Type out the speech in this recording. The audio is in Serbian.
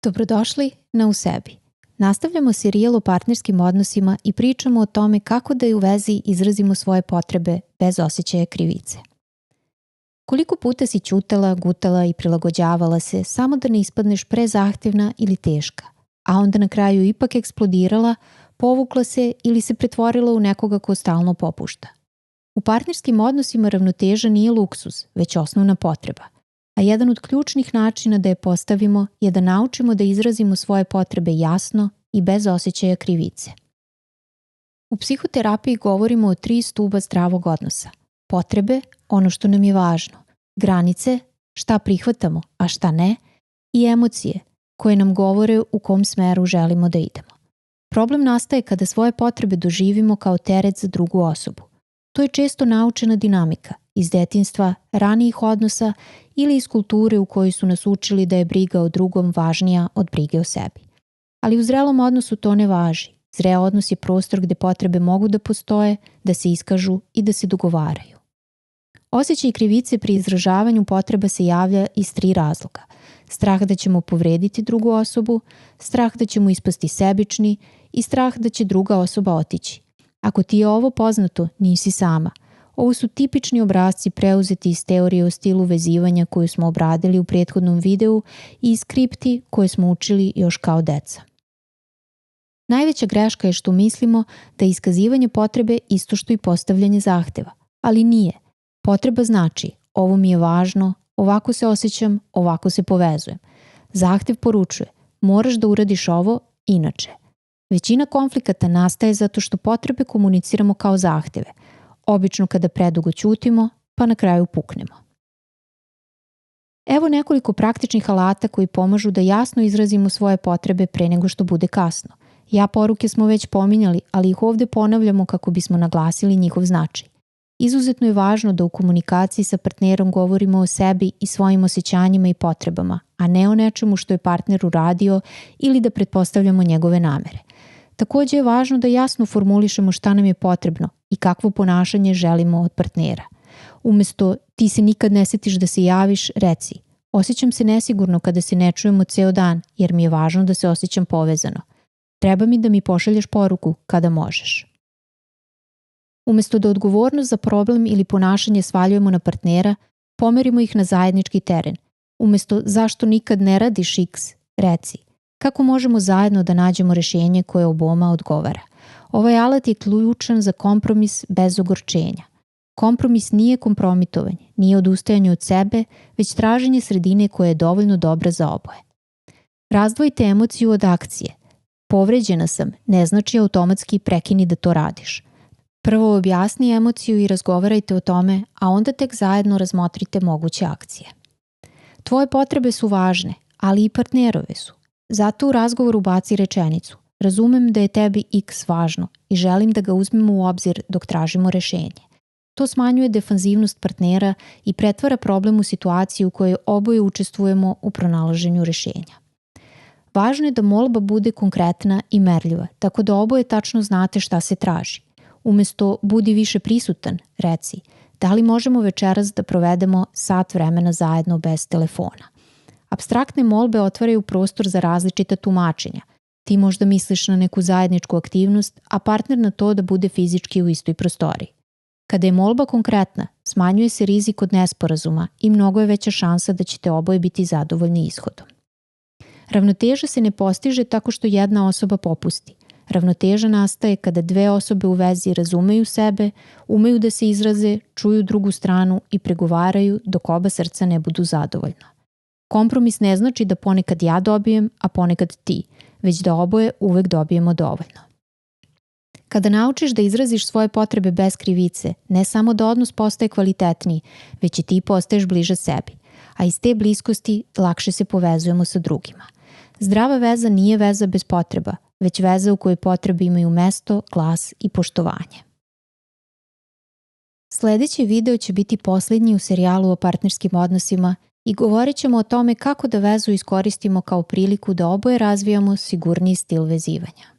Dobrodošli na U sebi. Nastavljamo serijal o partnerskim odnosima i pričamo o tome kako da u vezi izrazimo svoje potrebe bez osjećaja krivice. Koliko puta si ćutala, gutala i prilagođavala se samo da ne ispadneš prezahtevna ili teška, a onda na kraju ipak eksplodirala, povukla se ili se pretvorila u nekoga ko stalno popušta. U partnerskim odnosima ravnoteža nije luksuz, već osnovna potreba. A jedan od ključnih načina da je postavimo je da naučimo da izrazimo svoje potrebe jasno i bez osjećaja krivice. U psihoterapiji govorimo o 3 stuba zdravog odnosa. Potrebe, ono što nam je važno, granice, šta prihvatamo, a šta ne, i emocije, koje nam govore u kom smeru želimo da idemo. Problem nastaje kada svoje potrebe doživimo kao teret za drugu osobu. To je često naučena dinamika iz detinjstva, ranijih odnosa ili iz kulture u kojoj su nas učili da je briga o drugom važnija od brige o sebi. Ali u zrelom odnosu to ne važi. Zreo odnos je prostor gde potrebe mogu da postoje, da se iskažu i da se dogovaraju. Osjećaj krivice pri izražavanju potreba se javlja iz 3 razloga. Strah da ćemo povrediti drugu osobu, strah da ćemo ispasti sebični i strah da će druga osoba otići. Ako ti je ovo poznato, nisi sama. Ovo su tipični obrasci preuzeti iz teorije o stilu vezivanja koju smo obradili u prethodnom videu i iz skripti koje smo učili još kao deca. Najveća greška je što mislimo da je iskazivanje potrebe isto što i postavljanje zahteva, ali nije. Potreba znači ovo mi je važno, ovako se osjećam, ovako se povezujem. Zahtev poručuje moraš da uradiš ovo inače. Većina konflikata nastaje zato što potrebe komuniciramo kao zahteve, obično kada predugo ćutimo, pa na kraju puknemo. Evo nekoliko praktičnih alata koji pomažu da jasno izrazimo svoje potrebe pre nego što bude kasno. Poruke smo već pominjali, ali ih ovde ponavljamo kako bismo naglasili njihov značaj. Izuzetno je važno da u komunikaciji sa partnerom govorimo o sebi i svojim osjećanjima i potrebama, a ne o nečemu što je partner uradio ili da pretpostavljamo njegove namere. Takođe je važno da jasno formulišemo šta nam je potrebno i kakvo ponašanje želimo od partnera. Umesto ti se nikad ne setiš da se javiš, reci osjećam se nesigurno kada se ne čujemo ceo dan jer mi je važno da se osjećam povezano. Treba mi da mi pošalješ poruku kada možeš. Umesto da odgovornost za problem ili ponašanje svaljujemo na partnera, pomerimo ih na zajednički teren. Umesto zašto nikad ne radiš X, reci kako možemo zajedno da nađemo rešenje koje oboma odgovara. Ovaj alat je ključan za kompromis bez ogorčenja. Kompromis nije kompromitovanje, nije odustajanje od sebe, već traženje sredine koja je dovoljno dobra za oboje. Razdvojite emociju od akcije. Povređena sam ne znači automatski prekini da to radiš. Prvo objasni emociju i razgovarajte o tome, a onda tek zajedno razmotrite moguće akcije. Tvoje potrebe su važne, ali i partnerove su. Zato u razgovoru baci rečenicu. Razumem da je tebi X važno i želim da ga uzmemo u obzir dok tražimo rešenje. To smanjuje defanzivnost partnera i pretvara problem u situaciju u kojoj oboje učestvujemo u pronalaženju rešenja. Važno je da molba bude konkretna i merljiva, tako da oboje tačno znate šta se traži. Umesto budi više prisutan, reci da li možemo večeras da provedemo sat vremena zajedno bez telefona. Apstraktne molbe otvaraju prostor za različita tumačenja. Ti možda misliš na neku zajedničku aktivnost, a partner na to da bude fizički u istoj prostoriji. Kada je molba konkretna, smanjuje se rizik od nesporazuma i mnogo je veća šansa da ćete oboje biti zadovoljni ishodom. Ravnoteža se ne postiže tako što jedna osoba popusti. Ravnoteža nastaje kada 2 osobe u vezi razumeju sebe, umeju da se izraze, čuju drugu stranu i pregovaraju dok oba srca ne budu zadovoljna. Kompromis ne znači da ponekad ja dobijem, a ponekad ti, već da oboje uvek dobijemo dovoljno. Kada naučiš da izraziš svoje potrebe bez krivice, ne samo da odnos postaje kvalitetniji, već i ti postaješ bliže sebi, a iz te bliskosti lakše se povezujemo sa drugima. Zdrava veza nije veza bez potreba, već veza u kojoj potrebe imaju mesto, glas i poštovanje. Sljedeći video će biti posljednji u serijalu o partnerskim odnosima i govorit ćemo o tome kako da vezu iskoristimo kao priliku da oboje razvijamo sigurniji stil vezivanja.